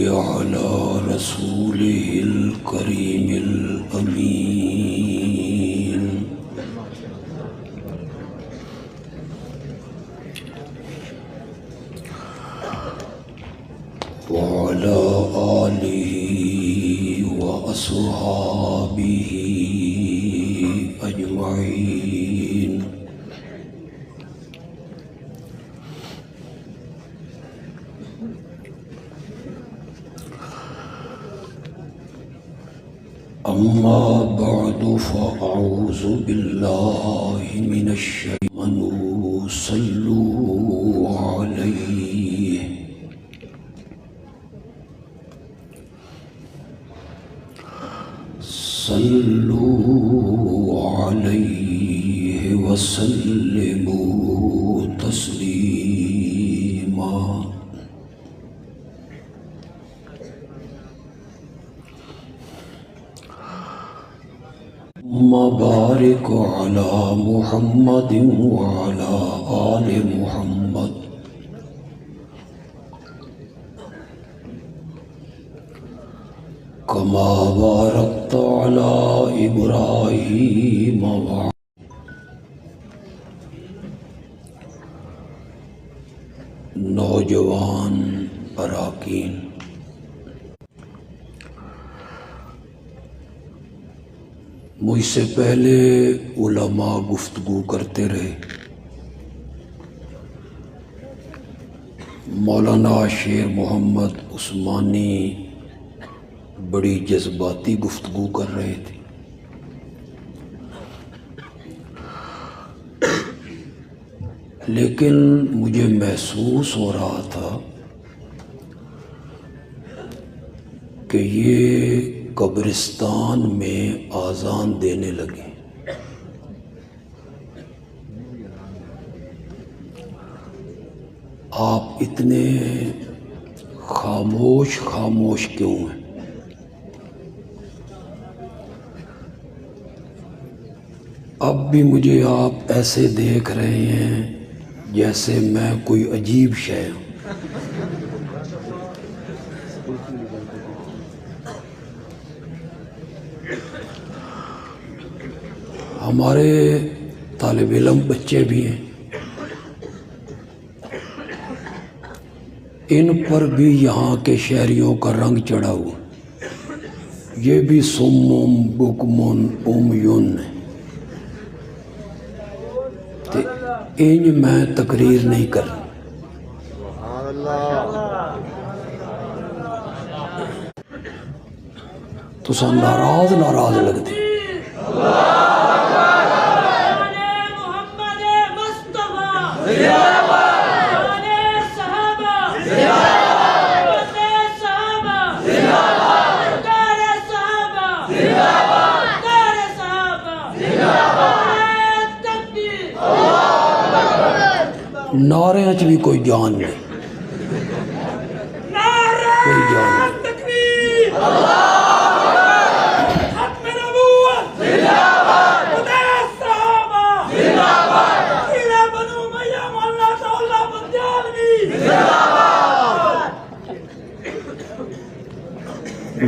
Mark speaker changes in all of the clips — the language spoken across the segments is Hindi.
Speaker 1: अला रसूलिहिल करीमिल अमीन। व अला आलिहि व अस्हाबिहि अजमईन। अम्मा बअदु फ़अऊज़ु बिल्लाहि मिनश शैतानिर सल्लु अलैहि वसल्लिमू तस्लीमा। बारिक अला मुहम्मदिन व अला आलि मुहम्मद कमा बारकता अला इब्राहीम व। नौजवान अराकीन, मुझसे पहले उलमा गुफ्तगू करते रहे। मौलाना शेर मोहम्मद उस्मानी बड़ी जज्बाती गुफ्तगू कर रहे थे। लेकिन मुझे महसूस हो रहा था कि ये कब्रिस्तान में आज़ान देने लगे। आप इतने खामोश खामोश क्यों हैं? अब भी मुझे आप ऐसे देख रहे हैं जैसे मैं कोई अजीब शय हूँ। हमारे तालिब इल्म बच्चे भी हैं, इन पर भी यहाँ के शहरियों का रंग चढ़ा हुआ। ये भी सुम्मुम बुकमुन उमयुन है। इंज मैं तकरीर नहीं कर। तुसा नाराज नाराज लगते। नारे च भी कोई जान नहीं, कोई जान नहीं।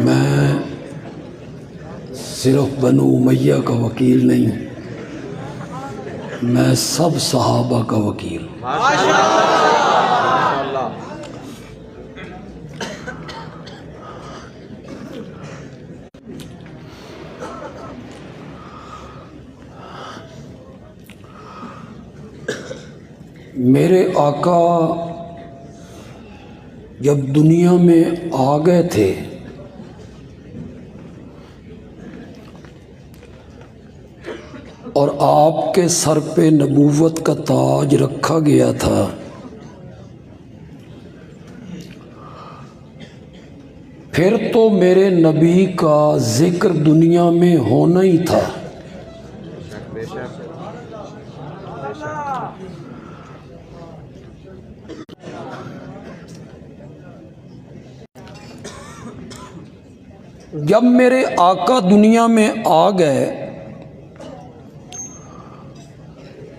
Speaker 1: मैं सिर्फ बनु उमैया का वकील नहीं हूँ, मैं सब सहाबा का वकील। मेरे आका जब दुनिया में आ गए थे और आपके सर पे नबूवत का ताज रखा गया था, फिर तो मेरे नबी का जिक्र दुनिया में होना ही था। जब मेरे आका दुनिया में आ गए,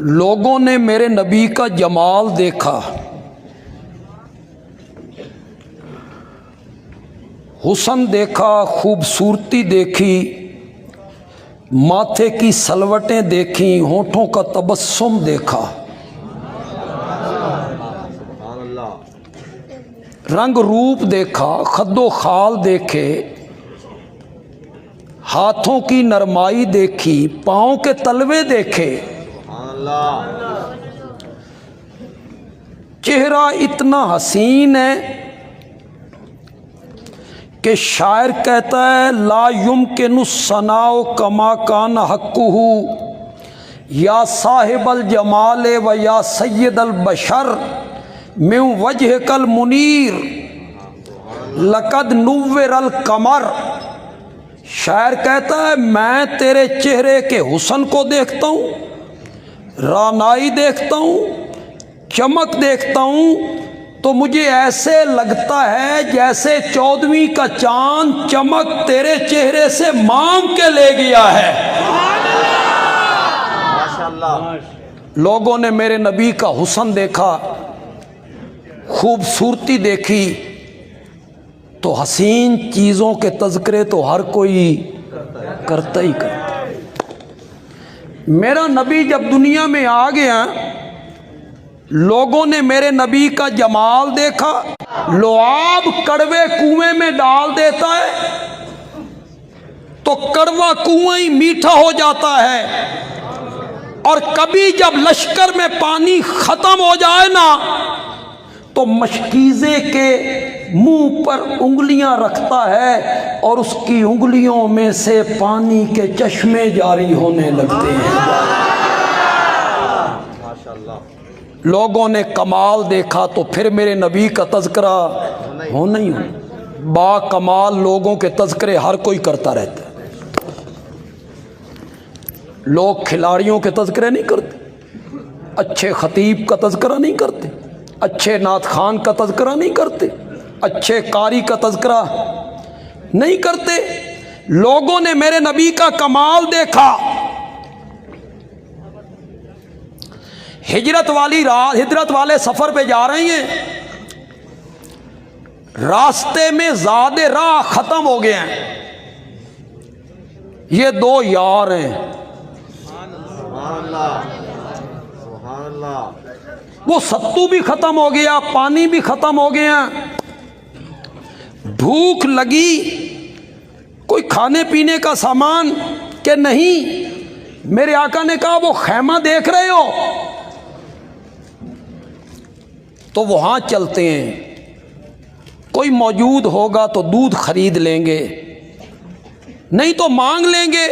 Speaker 1: लोगों ने मेरे नबी का जमाल देखा, हुस्न देखा, खूबसूरती देखी, माथे की सलवटें देखी, होठों का तबस्सुम देखा, रंग रूप देखा, खद्दो खाल देखे, हाथों की नरमाई देखी, पाँव के तलवे देखे, चेहरा इतना हसीन है कि शायर कहता है ला युमकिनु सनाओ कमा कान हक्कुहु या साहिबल जमाल व या सैयदल बशर मिन वजह कल मुनीर लकद नुव्विरल कमर। शायर कहता है मैं तेरे चेहरे के हुस्न को देखता हूँ, रानाई देखता हूँ, चमक देखता हूँ, तो मुझे ऐसे लगता है जैसे 14वीं का चांद चमक तेरे चेहरे से मांग के ले गया है। माशाअल्लाह। लोगों ने मेरे नबी का हुस्न देखा, खूबसूरती देखी, तो हसीन चीज़ों के तज़किरे तो हर कोई करता ही करता। मेरा नबी जब दुनिया में आ गया, लोगों ने मेरे नबी का जमाल देखा। लुआब कड़वे कुएं में डाल देता है तो कड़वा कुआं ही मीठा हो जाता है, और कभी जब लश्कर में पानी खत्म हो जाए ना तो मशकीज़े के मुंह पर उंगलियां रखता है और उसकी उंगलियों में से पानी के चश्मे जारी होने लगते हैं। माशाअल्लाह। लोगों ने कमाल देखा तो फिर मेरे नबी का तज़किरा होना ही हो। बा कमाल लोगों के तज़किरे हर कोई करता रहता है। लोग खिलाड़ियों के तज़किरे नहीं करते, अच्छे खतीब का तज़किरा नहीं करते, अच्छे नात खान का तज़किरा नहीं करते, अच्छे कारी का तज़किरा नहीं करते। लोगों ने मेरे नबी का कमाल देखा। हिजरत वाले सफ़र पे जा रही हैं, रास्ते में ज़्यादा राह ख़त्म हो गए हैं। ये दो यार हैं, वो सत्तू भी ख़त्म हो गया, पानी भी ख़त्म हो गया, भूख लगी, कोई खाने पीने का सामान के नहीं। मेरे आका ने कहा वो खैमा देख रहे हो, तो वहाँ चलते हैं, कोई मौजूद होगा तो दूध खरीद लेंगे, नहीं तो मांग लेंगे।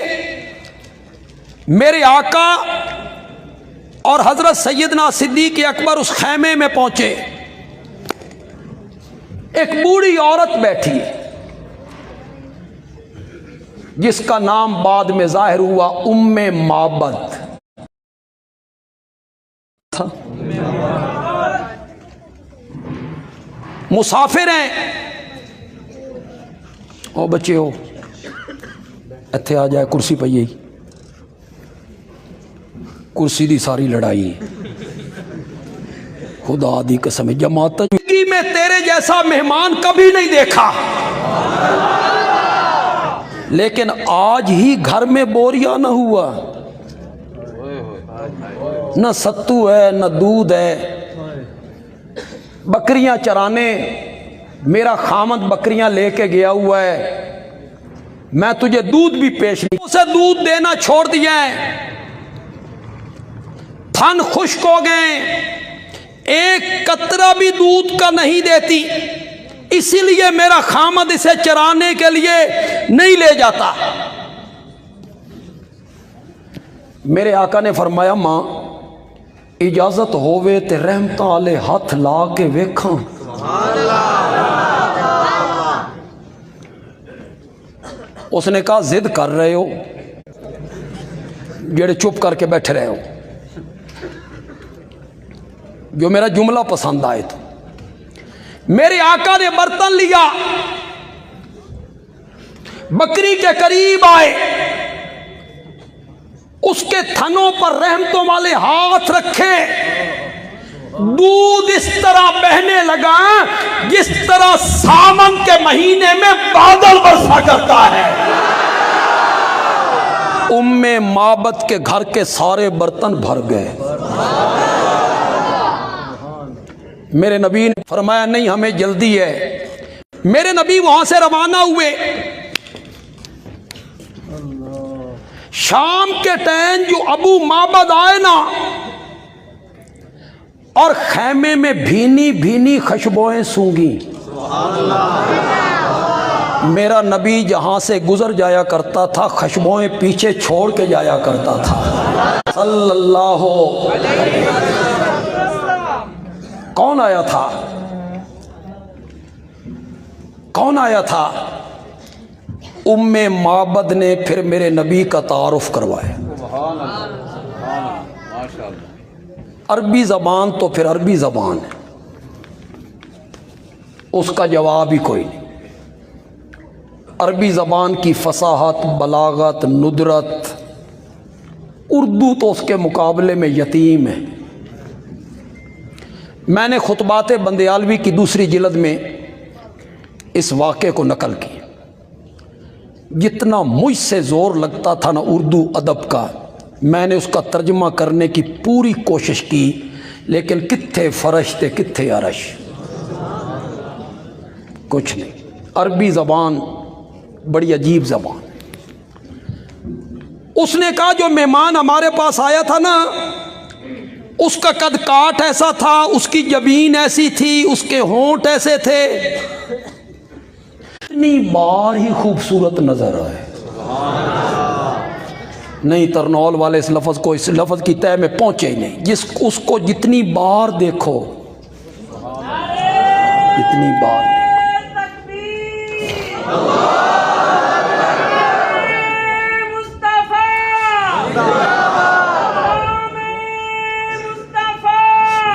Speaker 1: मेरे आका और हज़रत सैयदना सिद्दीक़ अकबर उस खैमे में पहुँचे। एक बूढ़ी औरत बैठी है जिसका नाम बाद में जाहिर हुआ उम्मे माबद था। मुसाफिर हैं। ओ बच्चे हो, इत्थे आ जाए, कुर्सी पई है, कुर्सी दी सारी लड़ाई है। खुदा दी कसम, जमात में तेरे जैसा मेहमान कभी नहीं देखा, लेकिन आज ही घर में बोरिया न हुआ, न सत्तू है न दूध है। बकरियां चराने मेरा खामद बकरियां लेके गया हुआ है, मैं तुझे दूध भी पेश नहीं, उसे दूध देना छोड़ दिया है, थन खुश्क हो गए, एक कतरा भी दूध का नहीं देती, इसीलिए मेरा खामद इसे चराने के लिए नहीं ले जाता। मेरे आका ने फरमाया मां इजाजत होवे ते रहमत आले हाथ ला के वेखा। उसने कहा जिद कर रहे हो, जेड़े चुप करके बैठे रहे हो, जो मेरा जुमला पसंद आए तो। मेरे आका ने बर्तन लिया, बकरी के करीब आए, उसके थनों पर रहमतों वाले हाथ रखे, दूध इस तरह बहने लगा जिस तरह सावन के महीने में बादल बरसा करता है। उम्मे माबद के घर के सारे बर्तन भर गए। मेरे नबी ने फरमाया नहीं हमें जल्दी है। मेरे नबी वहां से रवाना हुए। शाम के टाइम जो अबू माबद आए ना, और खैमे में भीनी भीनी खुशबुएं सूंघी। मेरा नबी जहां से गुजर जाया करता था खुशबुएं पीछे छोड़ के जाया करता था सल्लल्लाहु अलैहि वसल्लम। कौन आया था? कौन आया था? उम्मे माबद ने फिर मेरे नबी का तारुफ करवाया। अरबी ज़बान तो फिर अरबी ज़बान है, उसका जवाब ही कोई नहीं। अरबी ज़बान की फसाहत, बलागत, नुदरत, उर्दू तो उसके मुकाबले में यतीम है। मैंने खुतबात बंदयालवी की दूसरी जिल्द में इस वाक़े को नकल की। जितना मुझसे ज़ोर लगता था ना उर्दू अदब का, मैंने उसका तर्जमा करने की पूरी कोशिश की, लेकिन कित्थे फरश थे कित्थे अरश, कुछ नहीं। अरबी ज़बान बड़ी अजीब ज़बान। उसने कहा जो मेहमान हमारे पास आया था ना, उसका कद काठ ऐसा था, उसकी जबीन ऐसी थी, उसके होंठ ऐसे थे, इतनी बार ही खूबसूरत नजर आए। नहीं, तरनौल वाले इस लफ्ज़ की तय में पहुंचे ही नहीं। उसको जितनी बार देखो, जितनी बार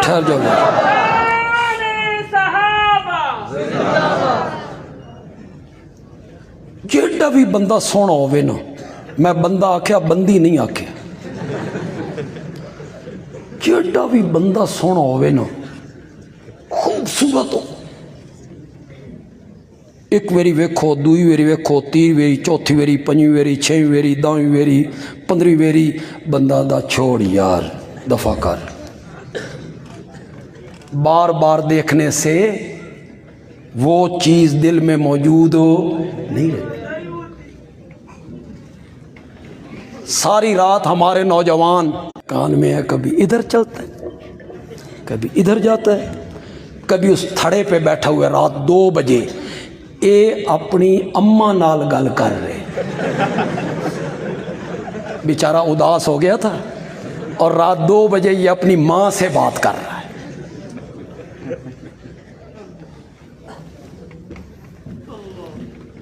Speaker 1: ठहर जाओ। जेड़ा भी बंदा सोहना होवे ना, मैं बंदा आख्या बंदी नहीं आख्या, जेड़ा भी बंदा सोहना होवे ना, खूबसूरत हो, एक वेरी वेखो, दूई वेरी वेखो, तीन वेरी, चौथी वेरी, पंजी वेरी, छवीं वेरी, 10वीं वेरी, 15वीं वेरी, बंदा दा छोड़ यार, दफा कर। बार बार देखने से वो चीज़ दिल में मौजूद नहीं रहती। सारी रात हमारे नौजवान कान में है, कभी इधर चलता है, कभी इधर जाता है, कभी उस थड़े पे बैठा हुआ रात 2 बजे ये अपनी अम्मा नाल गल कर रहे। बेचारा उदास हो गया था और रात 2 बजे ये अपनी माँ से बात कर रहा है।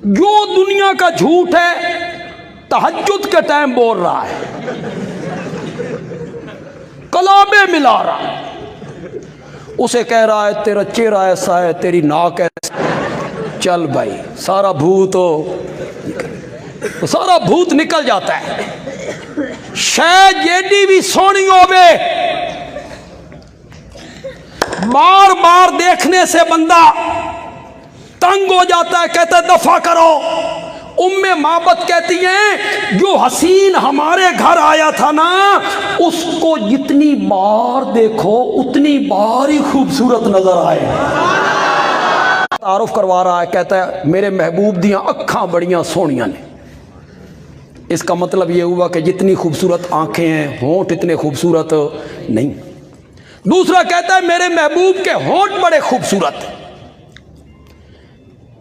Speaker 1: जो दुनिया का झूठ है तहज्जुद के टाइम बोल रहा है, कलामे मिला रहा है, उसे कह रहा है तेरा चेहरा ऐसा है, तेरी नाक ऐसा। चल भाई, सारा भूत हो, तो सारा भूत निकल जाता है। शायद जेडी भी सोनी होवे, बार बार देखने से बंदा तंग हो जाता है, कहता है दफा करो। उम्मे माबद कहती हैं जो हसीन हमारे घर आया था ना, उसको जितनी बार देखो उतनी बार ही खूबसूरत नजर आए। तारुफ करवा रहा है, कहता है मेरे महबूब दियां अखां बड़ियां सोहनियां ने। इसका मतलब ये हुआ कि जितनी खूबसूरत आंखें हैं, होंठ इतने खूबसूरत नहीं। दूसरा कहता है मेरे महबूब के होंठ बड़े खूबसूरत हैं।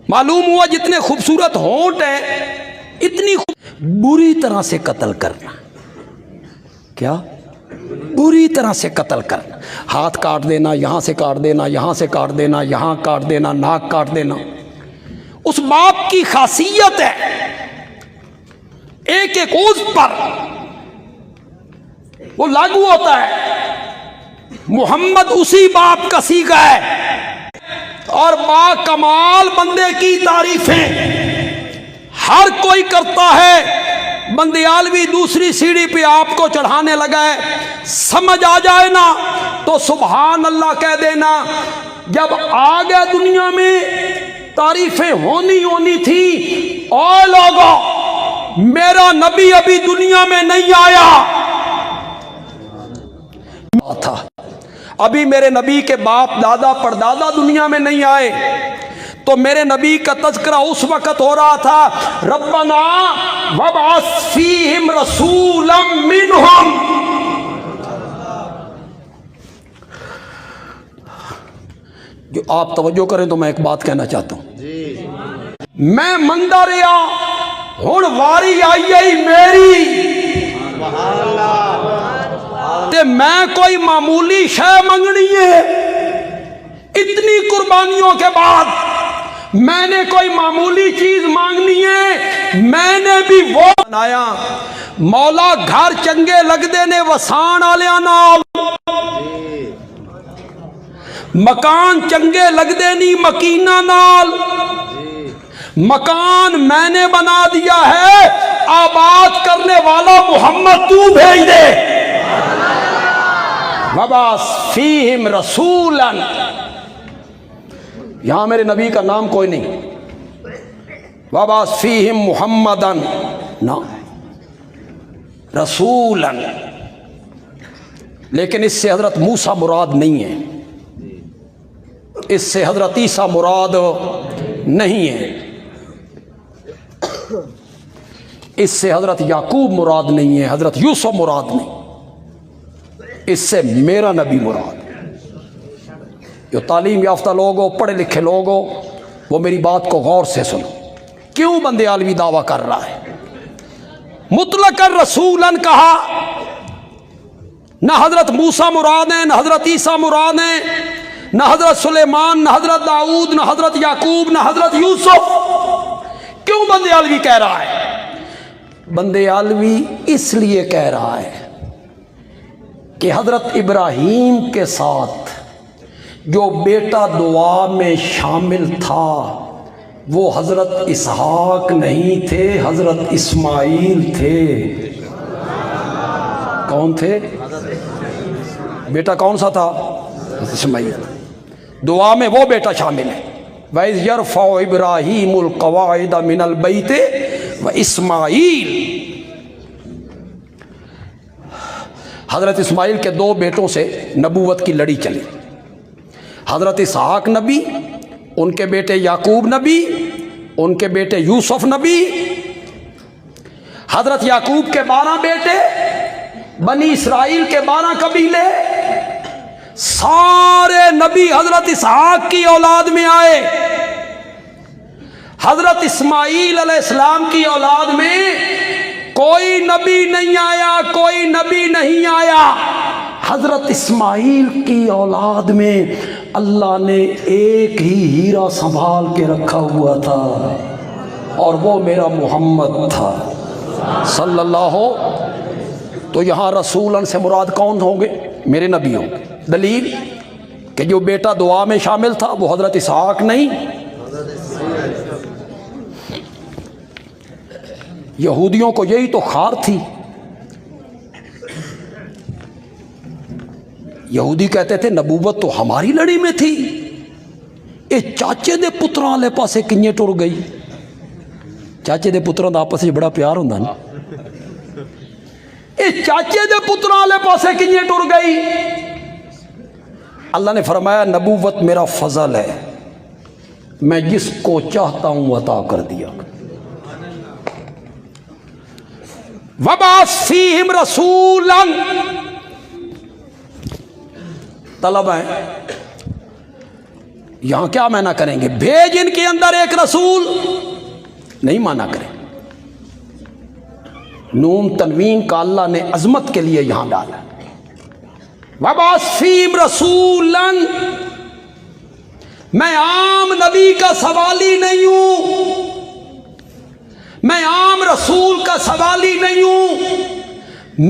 Speaker 1: मालूम हुआ जितने खूबसूरत होंठ है, इतनी बुरी तरह से कत्ल करना। क्या? बुरी तरह से कत्ल करना। हाथ काट देना, यहां से काट देना, यहां से काट देना, यहां काट देना, नाक काट देना। उस बाप की खासियत है एक एक उस पर वो लागू होता है। मोहम्मद उसी बाप का सीगा है और बाकमाल बंदे की तारीफें हर कोई करता है। बंदियालवी दूसरी सीढ़ी पे आपको चढ़ाने लगा है। समझ आ जाए ना तो सुभान अल्लाह कह देना। जब आ गया दुनिया में तारीफें होनी थी। और लोगों, मेरा नबी अभी दुनिया में नहीं आया था, अभी मेरे नबी के बाप दादा परदादा दुनिया में नहीं आए, तो मेरे नबी का तज़किरा उस वक़्त हो रहा था, रब्बना वबअस फीहिम रसूलन मिनहुम। जो आप तवज्जो करें तो मैं एक बात कहना चाहता हूं। मैं मंदा रहा, हुण वारी आई आई मेरी, ते मैं कोई मामूली शय मंगनी है। इतनी कुर्बानियों के बाद मैंने कोई मामूली चीज मांगनी है। मैंने भी वो बनाया, मौला घर चंगे लगदे ने वसान आलिया नाल, मकान चंगे लगदे नी मकीना नाल। मकान मैंने बना दिया है, आबाद करने वाला मोहम्मद तू भेज दे। वबअस फीहिम रसूलन, यहां मेरे नबी का नाम कोई नहीं। वबअस फीहिम मुहम्मदन ना, रसूलन। लेकिन इससे हजरत मूसा मुराद नहीं है, इससे हजरत ईसा मुराद नहीं है, इससे हजरत याकूब मुराद नहीं है, हजरत यूसुफ मुराद नहीं, इससे मेरा नबी मुराद। जो तालीम याफ्ता लोग हो, पढ़े लिखे लोग हो, वो मेरी बात को गौर से सुनो। क्यों बंदे आलवी दावा कर रहा है? मुतलकन रसूलन कहा, ना हजरत मूसा मुराद है, ना हजरत ईसा मुराद है, ना हजरत सुलेमान, ना हजरत दाऊद, ना हजरत याकूब, ना हजरत यूसुफ। क्यों बंदे आलवी कह रहा है? बंदे आलवी इसलिए कह रहा है कि हजरत इब्राहीम के साथ जो बेटा दुआ में शामिल था वो हजरत इसहाक नहीं थे, हजरत इस्माइल थे। कौन थे? बेटा कौन सा था? इस्माइल। दुआ में वो बेटा शामिल है। वइज़ यरफ़उ इब्राहीमुल क़वाइद मिनल बैत व इस्माइल। हजरत इस्माइल के दो बेटों से नबूवत की लड़ी चली। हजरत इसहाक नबी, उनके बेटे याकूब नबी, उनके बेटे यूसुफ नबी। हजरत याकूब के 12 बेटे, बनी इसराइल के 12 कबीले, सारे नबी हजरत इसहाक की औलाद में आए। हजरत इस्माइल अलैहिस्सलाम की औलाद में कोई नबी नहीं आया, कोई नबी नहीं आया। हजरत इस्माइल की औलाद में अल्लाह ने एक ही हीरा संभाल के रखा हुआ था, और वो मेरा मोहम्मद था सल्लल्लाहु। तो यहाँ रसूलन से मुराद कौन होंगे? मेरे नबी होंगे। दलील कि जो बेटा दुआ में शामिल था वो हजरत इसहाक नहीं। यहूदियों को यही तो खार थी। यहूदी कहते थे नबूवत तो हमारी लड़ी में थी, ये चाचे दे पुत्रां वाले पासे किंजे टुर गई। चाचे दे पुत्रां दा आपस में बड़ा प्यार होंदा ना। ये चाचे दे पुत्रां वाले पासे किंजे टुर गई। अल्लाह ने फरमाया नबूवत मेरा फजल है, मैं जिसको चाहता हूं अता कर दिया। वबअस फीहिम रसूलन, तलब है। यहां क्या माना करेंगे? भेज इनके अंदर एक रसूल, नहीं माना करें। नून तनवीन का अल्लाह ने अजमत के लिए यहां डाला। वबअस फीहिम रसूलन, मैं आम नबी का सवाली नहीं हूं, मैं आम रसूल का सवाली नहीं हूं।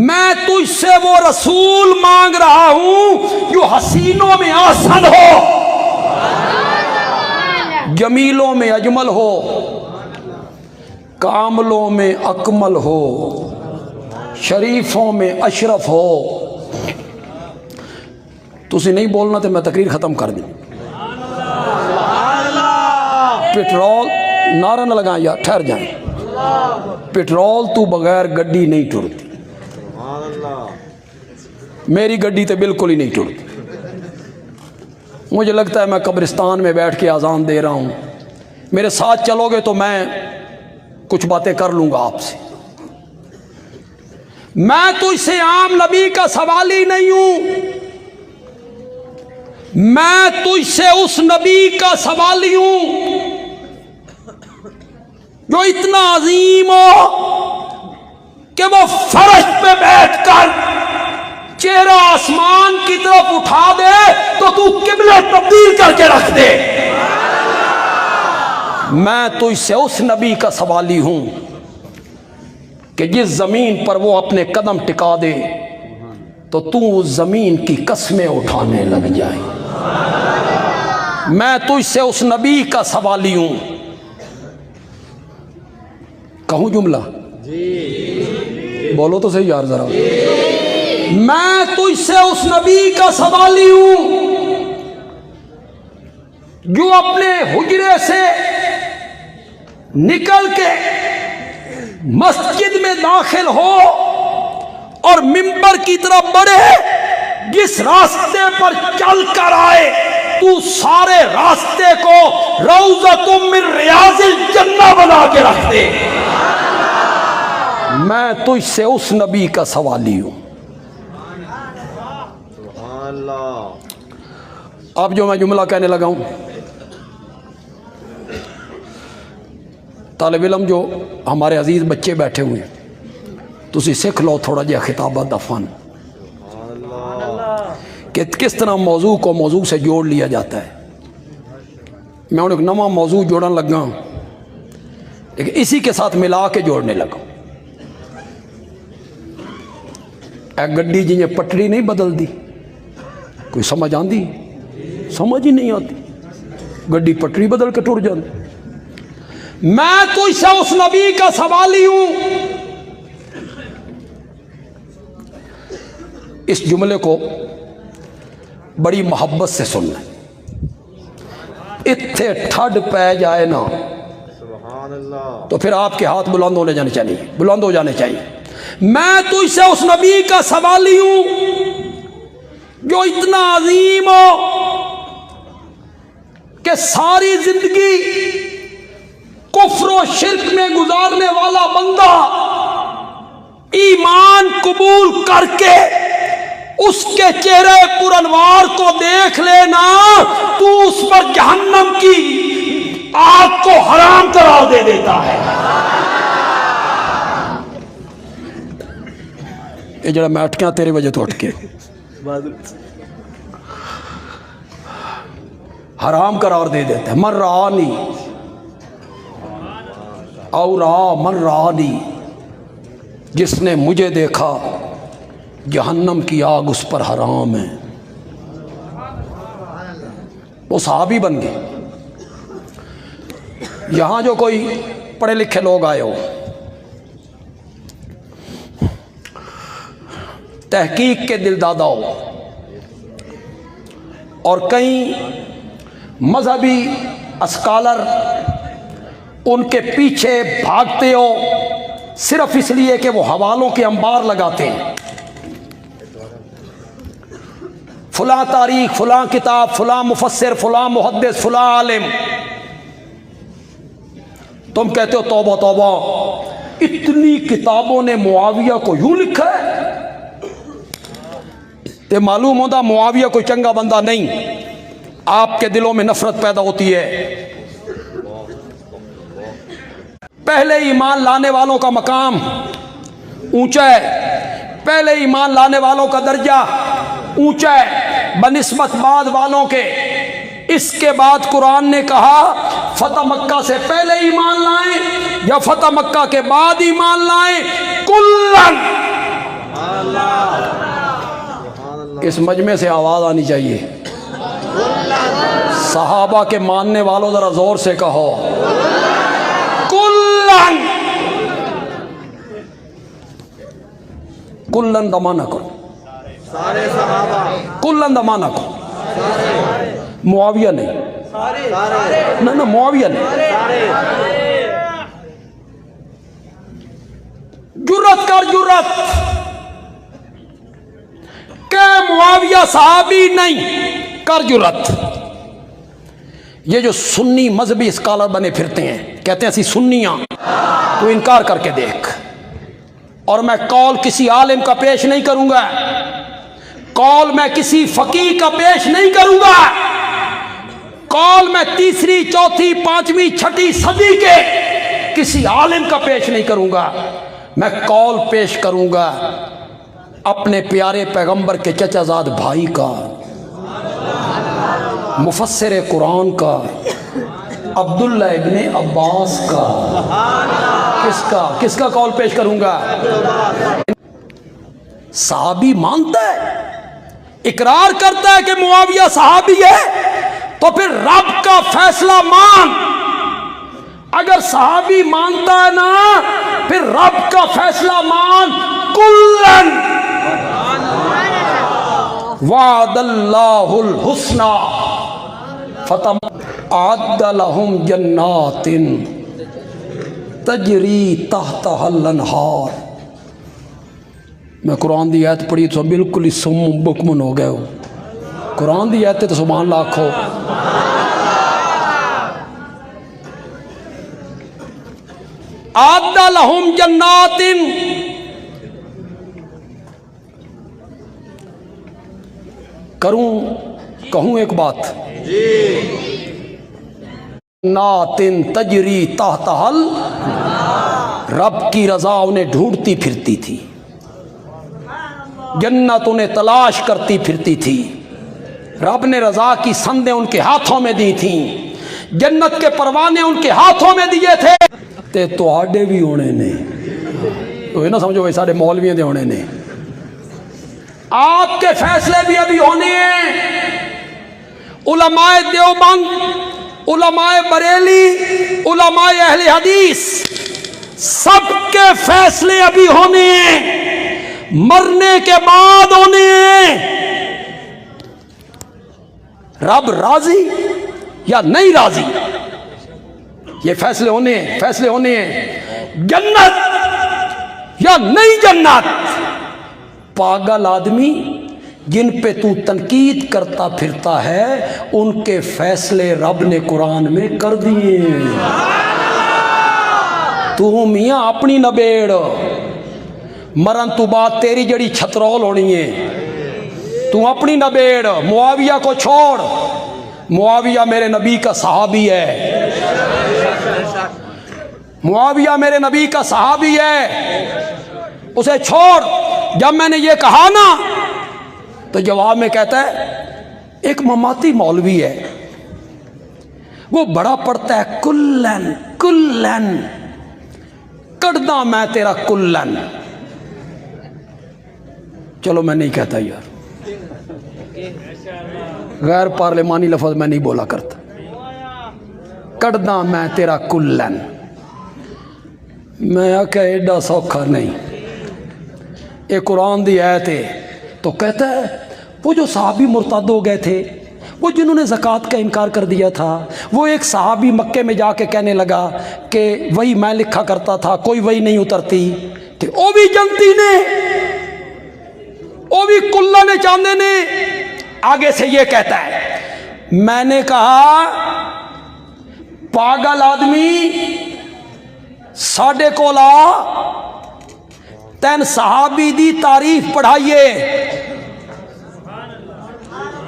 Speaker 1: मैं तुझसे वो रसूल मांग रहा हूं जो हसीनों में आसन हो, जमीलों में अजमल हो, कामलों में अकमल हो, शरीफों में अशरफ हो। तुसी नहीं बोलना तो मैं तकरीर ख़त्म कर दी। पेट्रोल नारा न लगा यार, ठहर जाए। पेट्रोल तू बगैर गड्डी नहीं टुरती, मेरी गड्डी तो बिल्कुल ही नहीं टुरती। मुझे लगता है मैं कब्रिस्तान में बैठ के अजान दे रहा हूँ, मेरे साथ चलोगे तो मैं कुछ बातें कर लूँगा आपसे। मैं तो इससे आम नबी का सवाली नहीं हूँ, मैं तो इससे उस नबी का सवाली हूँ जो इतना अजीम हो कि वो फर्श पे बैठकर चेहरा आसमान की तरफ उठा दे तो तू किबला तब्दील करके रख दे। मैं तो इससे उस नबी का सवाली हूं कि जिस जमीन पर वो अपने कदम टिका दे तो तू उस जमीन की कस्में उठाने लग जाए। मैं तो इससे उस नबी का सवाली हूं। कहूं जुमला? बोलो तो सही यार जरा। मैं तो इससे उस नबी का सवाली हूं जो अपने हुजरे से निकल के मस्जिद में दाखिल हो और मिंबर की तरफ बढ़े। जिस रास्ते पर चल कर आए तू सारे रास्ते को रौज़तुम मिन रियाज़िल जन्नह बना के रख दे। मैं तो इससे उस नबी का सवाली हूं। अब जो मैं जुमला कहने लगा हूं, तालिब इल्म जो हमारे अजीज बच्चे बैठे हुए हैं, तुसी सीख लो थोड़ा जिहा खिताबत दा फन कि किस तरह मौजू को मौजू से जोड़ लिया जाता है। मैं उन्हें एक नवा मौजू जोड़न लगा, लेकिन इसी के साथ मिला के जोड़ने लगा। गड्डी जिन्हें पटरी नहीं बदलती, कोई समझ आती? समझ ही नहीं आती, गड्डी पटरी बदल के टुर जाती। मैं तो इसे उस नबी का सवाली हूं। इस जुमले को बड़ी मोहब्बत से सुनना। इत्थे ठड पै जाए ना तो फिर आपके हाथ बुलंद होने जाने चाहिए, बुलंद हो जाने चाहिए। मैं तो इसे उस नबी का सवाली हूं जो इतना अजीम हो कि सारी जिंदगी कुफ्र और शिर्क में गुजारने वाला बंदा ईमान कबूल करके उसके चेहरे पुरनवार को देख लेना, तू उस पर जहन्नम की आग को हराम करार दे देता है। ये जरा मैं अटकिया तेरी वजह तो अटके, हराम करार दे देते हैं। मन रानी और मन रानी, जिसने मुझे देखा जहन्नम की आग उस पर हराम है। वो सहाबी बन गए। यहां जो कोई पढ़े लिखे लोग आए हो, तहकीक के दिलदादा हो और कई मजहबी स्कॉलर उनके पीछे भागते हो सिर्फ इसलिए कि वो हवालों के अंबार लगाते हैं। फुला तारीख, फुला किताब, फुला मुफस्सिर, फुला मुहद्दिस, फुला आलिम। तुम कहते हो तौबा तौबा, इतनी किताबों ने मुआविया को यूं लिखा है। ते मालूम होता मुआविया कोई चंगा बंदा नहीं, आपके दिलों में नफरत पैदा होती है। पहले ईमान लाने वालों का मकाम ऊंचा है, पहले ईमान लाने वालों का दर्जा ऊंचा है बनिस्बत बाद वालों के। इसके बाद कुरान ने कहा फतह मक्का से पहले ईमान लाएं या फतह मक्का के बाद ईमान लाएं, कुल्लन। इस मजमे से आवाज आनी चाहिए। सहाबा के मानने वालों जरा जोर से कहो कुल्लन। कुल्लन दमाना करो।
Speaker 2: सारे सहाबा,
Speaker 1: कुल्लन दा माना को मुआविया नहीं, ना ना मुआविया नहीं। जुर्रत कर जुर्रत के मुआविया सहाबी नहीं कर जुर्रत। ये जो सुन्नी मजहबी स्कॉलर बने फिरते हैं, कहते हैं ऐसी सुन्नियां, तो इनकार करके देख। और मैं कौल किसी आलिम का पेश नहीं करूंगा, कौल मैं किसी फकीह का पेश नहीं करूंगा, कौल मैं तीसरी चौथी पांचवी छठी सदी के किसी आलिम का पेश नहीं करूंगा। मैं कौल पेश करूंगा अपने प्यारे पैगंबर के चचाजाद भाई का, मुफस्सिर कुरान का, अब्दुल्ला इब्ने अब्बास का। किसका किसका कौल पेश करूंगा? सहाबी मानता है, इकरार करता है कि मुआविया सहाबी है, तो फिर रब का फैसला मान। अगर सहाबी मानता है ना, फिर रब का फैसला मान। कुल्लन वादल्लाहुल हुस्ना फतम आदलहुम जन्नातिन तजरी तहतहल अनहार। मैं कुरान दी आयत पढ़ी तो बिल्कुल ही सुम बुकमन हो गए हो। कुरान दी आयत तो सुभान अल्लाह आखो। आदलहुम जन्नातिन, करूं कहूं एक बात, नातिन तजरी तहतहल, रब की रजा उन्हें ढूंढती फिरती थी, जन्नत उन्हें तलाश करती फिरती थी। रब ने रजा की संदें उनके हाथों में दी थी, जन्नत के परवाने उनके हाथों में दिए थे। ते तुहाडे भी होने ने, तो ये ना समझो भाई सारे मौलवियों के होने ने। आपके फैसले भी अभी होने हैं। उलमाए देवबंद, उलमाए बरेली, उलमाए अहले हदीस, सबके फैसले अभी होने हैं, मरने के बाद होने हैं। रब राजी या नहीं राजी, ये फैसले होने हैं, फैसले होने हैं। जन्नत या नहीं जन्नत। पागल आदमी जिन पे तू तनकीद करता फिरता है, उनके फैसले रब ने कुरान में कर दिए। तू मियां अपनी नबेड़, मरन तू बात तेरी जड़ी छतरौल होनी है। तू अपनी नबेड़, मुआविया को छोड़। मुआविया मेरे नबी का सहाबी है, मुआविया मेरे नबी का सहाबी है, उसे छोड़। जब मैंने ये कहा ना, तो जवाब में कहता है एक ममाती मौलवी है, वो बड़ा पढ़ता है कुल्लन कुल्लन, कड़दा मैं तेरा कुल्लन। चलो मैं नहीं कहता यार, गैर पार्लिमानी लफ्ज मैं नहीं बोला करता। कड़दा मैं तेरा कुल्लन, मैं आख्या एडा सौखा नहीं। ये कुरान दी आयत है। तो कहता है वो जो सहाबी मुर्तद हो गए थे, वो जिन्होंने ज़कात का इनकार कर दिया था, वो एक सहाबी मक्के में जाके कहने लगा कि वही मैं लिखा करता था, कोई वही नहीं उतरती, तो वो भी जनती ने, वो भी कुल्ला ने चांदे ने। आगे से ये कहता है, मैंने कहा पागल आदमी साढ़े को ला, तैन सहाबी दी तारीफ पढ़ाइए,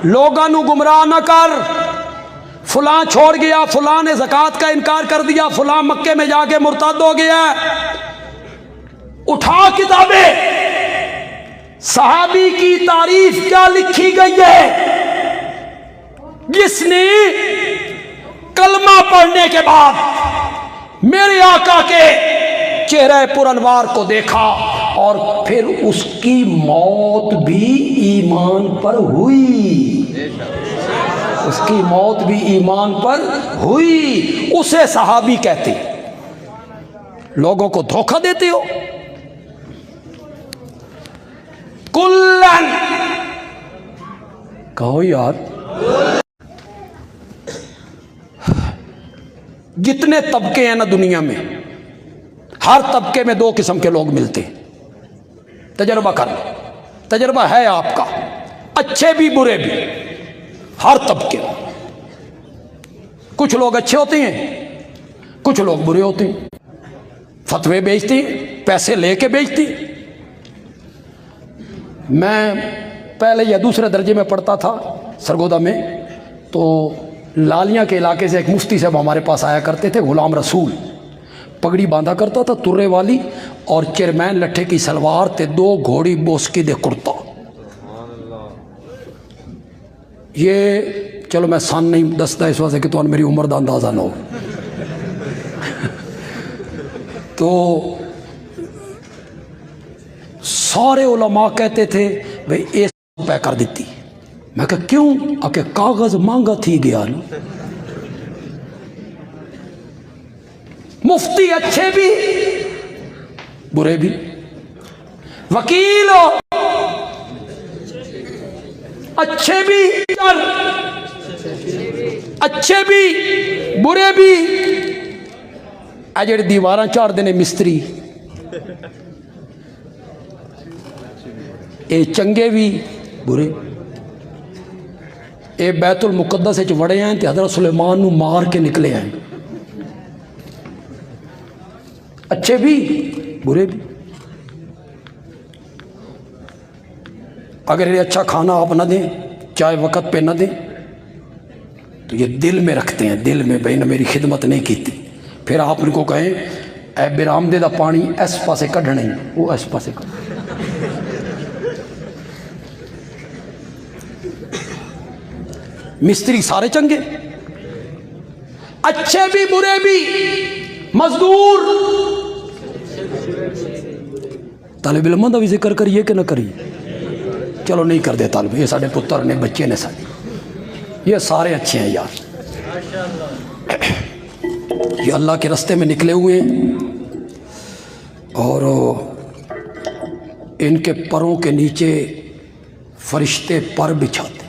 Speaker 1: लोगों को गुमराह न कर। फलां छोड़ गया, फलां ने ज़कात का इनकार कर दिया, फलां मक्के में जाके मुर्तद हो गया। उठा किताबें, सहाबी की तारीफ क्या लिखी गई है। जिसने कलमा पढ़ने के बाद मेरे आका के चेहरे पुरनवार को देखा, और फिर उसकी मौत भी ईमान पर हुई, उसकी मौत भी ईमान पर हुई, उसे सहाबी कहते। लोगों को धोखा देते हो। कुल्लन कहो यार। जितने तबके हैं ना दुनिया में, हर तबके में दो किस्म के लोग मिलते हैं। तजर्बा कर लो, तजर्बा है आपका, अच्छे भी बुरे भी, हर तबके। कुछ लोग अच्छे होते हैं, कुछ लोग बुरे होते हैं, फतवे बेचते हैं, पैसे लेके बेचते हैं। मैं पहले या दूसरे दर्जे में पढ़ता था सरगोदा में, तो लालियां के इलाके से एक मुफ्ती साहब हमारे पास आया करते थे, गुलाम रसूल। पगड़ी बांधा करता था तुर्रे वाली, और चेयरमैन लट्ठे की सलवार ते दो घोड़ी बोसकी दे कुर्ता। ये चलो मैं सन नहीं दसदा इस वजह कि तो मेरी उम्र का अंदाज़ा ना हो। तो सारे उलमा कहते थे भाई ये पैक कर दी। मैं कहा क्यों? आके कागज मांगा थी गया ना। मुफ्ती अच्छे भी बुरे भी, वकील अच्छे भी अच्छे भी बुरे भी। आ जेड़े दीवारां झाड़दे ने मिस्त्री, ये चंगे भी बुरे। ये बैतुल मुकद्दस च वड़े हैं ते हज़रत सुलेमान नूं मार के निकले हैं। अच्छे भी बुरे भी। अगर ये अच्छा खाना आप ना दें, चाहे वक़्त पे ना दें, तो ये दिल में रखते हैं, दिल में भाई ने मेरी खिदमत नहीं की थी। फिर आप उनको कहें ए बिरामदे का पानी इस पासे कढ़ना ही, वो इस पासे कढ़। मिस्त्री सारे चंगे, अच्छे भी बुरे भी, मजदूर। तालिब इल्मां दा भी जिक्र करिए कि ना करिए? चलो नहीं कर दे तालिब, ये साढ़े पुत्र ने, बच्चे ने साढ़े, ये सारे अच्छे हैं यार। ये अल्लाह के रास्ते में निकले हुए हैं, और इनके परों के नीचे फरिश्ते पर बिछाते,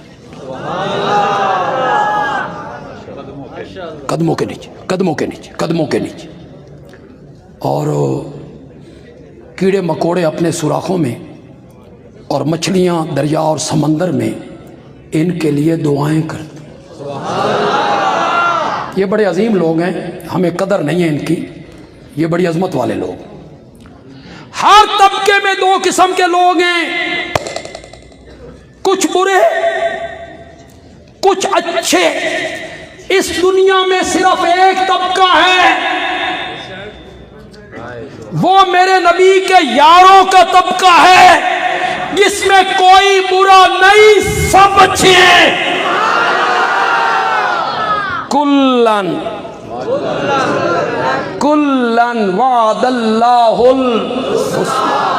Speaker 1: कदमों के नीचे, कदमों के नीचे, कदमों के नीचे। और कीड़े मकोड़े अपने सुराखों में, और मछलियां दरिया और समंदर में इनके लिए दुआएं करती। ये बड़े अजीम लोग हैं, हमें कदर नहीं है इनकी, ये बड़ी अजमत वाले लोग। हर तबके में दो किस्म के लोग हैं, कुछ बुरे कुछ अच्छे। इस दुनिया में सिर्फ एक तबका है, वो मेरे नबी के यारों का तबका है, जिसमें कोई बुरा नहीं, सब अच्छे हैं। कुल्लन कुल्लन वादल्लाहुल हुस्ना।